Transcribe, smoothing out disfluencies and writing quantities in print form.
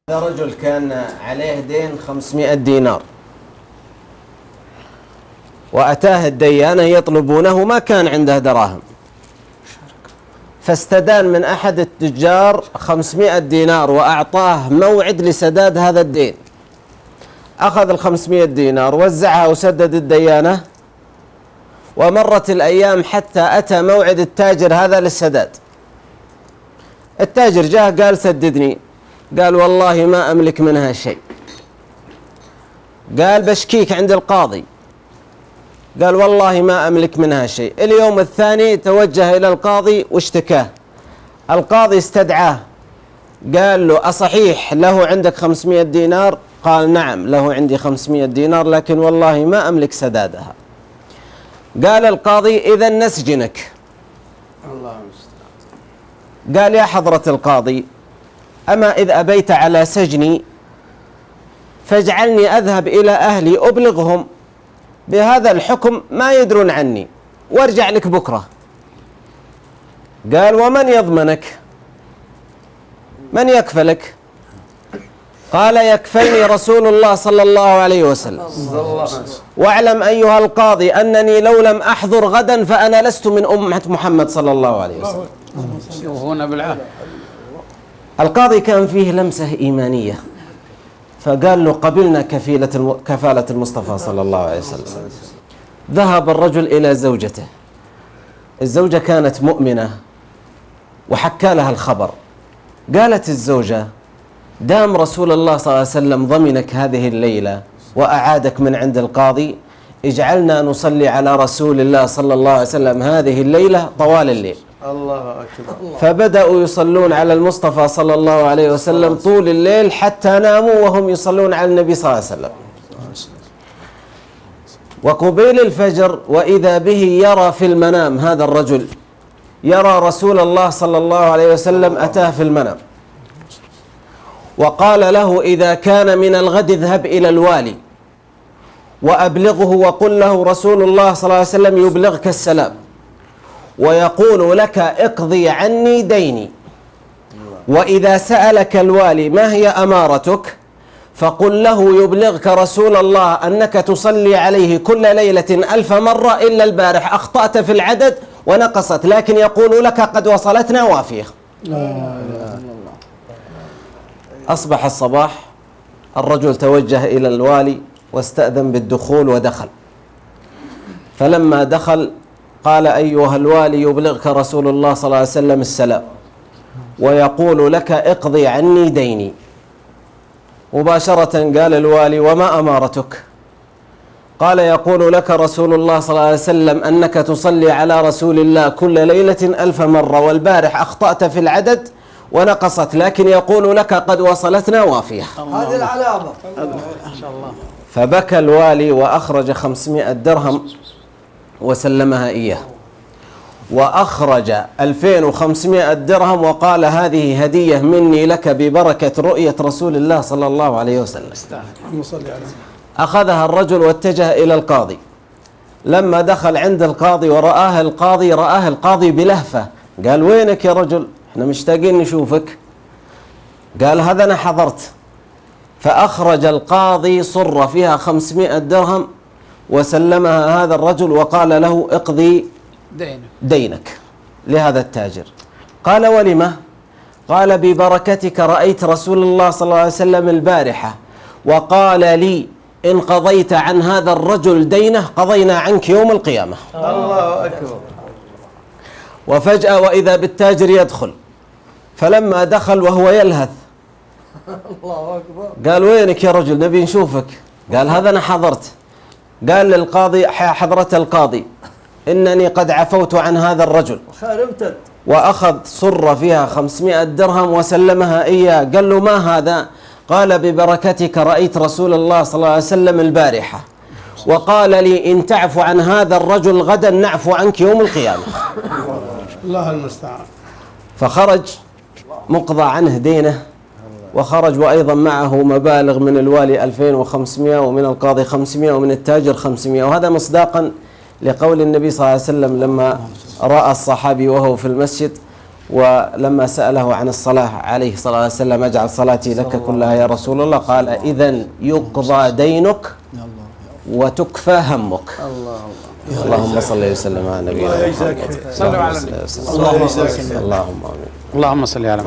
هذا رجل كان عليه دين 500 دينار وأتاه الديانة يطلبونه، ما كان عنده دراهم، فاستدان من أحد التجار 500 دينار وأعطاه موعد لسداد هذا الدين. أخذ 500 دينار وزعها وسدد الديانة، ومرت الأيام حتى أتى موعد التاجر هذا للسداد. التاجر جاء قال سددني، قال والله ما أملك منها شيء. قال بشكيك عند القاضي، قال والله ما أملك منها شيء. اليوم الثاني توجه إلى القاضي واشتكاه. القاضي استدعاه، قال له أصحيح له عندك 500 دينار؟ قال نعم له عندي 500 دينار، لكن والله ما أملك سدادها. قال القاضي إذن نسجنك. قال يا حضرة القاضي، أما إذ أبيت على سجني فاجعلني أذهب إلى أهلي أبلغهم بهذا الحكم، ما يدرون عني، وارجع لك بكرة. قال ومن يضمنك؟ من يكفلك؟ قال يكفلني رسول الله صلى الله عليه وسلم. واعلم أيها القاضي أنني لو لم أحضر غدا فأنا لست من أمة محمد صلى الله عليه وسلم. هنا بالعهد. القاضي كان فيه لمسة إيمانية، فقال له قبلنا كفالة المصطفى صلى الله عليه وسلم. ذهب الرجل إلى زوجته، الزوجة كانت مؤمنة وحكى لها الخبر. قالت الزوجة دام رسول الله صلى الله عليه وسلم ضمنك هذه الليلة وأعادك من عند القاضي، اجعلنا نصلي على رسول الله صلى الله عليه وسلم هذه الليلة طوال الليل. الله أكبر. فبدأوا يصلون على المصطفى صلى الله عليه وسلم طول الليل حتى ناموا وهم يصلون على النبي صلى الله عليه وسلم. وقبيل الفجر وإذا به يرى في المنام، هذا الرجل يرى رسول الله صلى الله عليه وسلم أتاه في المنام وقال له إذا كان من الغد اذهب إلى الوالي وأبلغه وقل له رسول الله صلى الله عليه وسلم يبلغك السلام ويقول لك اقضي عني ديني، وإذا سألك الوالي ما هي أمارتك فقل له يبلغك رسول الله أنك تصلي عليه كل ليلة 1000 مرة إلا البارح أخطأت في العدد ونقصت، لكن يقول لك قد وصلتنا وافية. أصبح الصباح، الرجل توجه إلى الوالي واستأذن بالدخول ودخل. فلما دخل قال أيها الوالي يبلغك رسول الله صلى الله عليه وسلم السلام ويقول لك اقضي عني ديني. مباشرة قال الوالي وما أمارتك؟ قال يقول لك رسول الله صلى الله عليه وسلم أنك تصلي على رسول الله كل ليلة 1000 مرة والبارح أخطأت في العدد ونقصت، لكن يقول لك قد وصلتنا وافية. هذه العلامة. فبكى الوالي وأخرج 500 درهم وسلمها إياه، وأخرج 2500 درهم وقال هذه هدية مني لك ببركة رؤية رسول الله صلى الله عليه وسلم. أخذها الرجل واتجه إلى القاضي. لما دخل عند القاضي ورآه القاضي بلهفة، قال وينك يا رجل؟ احنا مشتاقين نشوفك. قال هذا أنا حضرت. فأخرج القاضي صرة فيها 500 درهم وسلمها هذا الرجل وقال له اقضي دينك لهذا التاجر. قال ولما؟ قال ببركتك رأيت رسول الله صلى الله عليه وسلم البارحة وقال لي إن قضيت عن هذا الرجل دينه قضينا عنك يوم القيامة. الله أكبر. وفجأة وإذا بالتاجر يدخل، فلما دخل وهو يلهث الله أكبر. قال وينك يا رجل نبي نشوفك؟ قال هذا أنا حضرت. قال للقاضي حضرة القاضي إنني قد عفوت عن هذا الرجل. خارمتت. وأخذ صرة فيها 500 درهم وسلمها إياه. قال له ما هذا؟ قال ببركتك رأيت رسول الله صلى الله عليه وسلم البارحة وقال لي إن تعفو عن هذا الرجل غدا نعفو عنك يوم القيامة. الله المستعان. فخرج مقضى عنه دينه، وخرج وأيضا معه مبالغ من الوالي 2500 ومن القاضي 500 ومن التاجر 500، وهذا مصداقا لقول النبي صلى الله عليه وسلم لما رأى الصحابي وهو في المسجد ولما سأله عن الصلاة عليه الصلاة والسلام اجعل صلاتي لك كلها يا رسول الله، قال إذن يقضى دينك وتكفى همك. اللهم صل وسلم على نبينا محمد. صلوا على النبي. اللهم آمين. اللهم صل على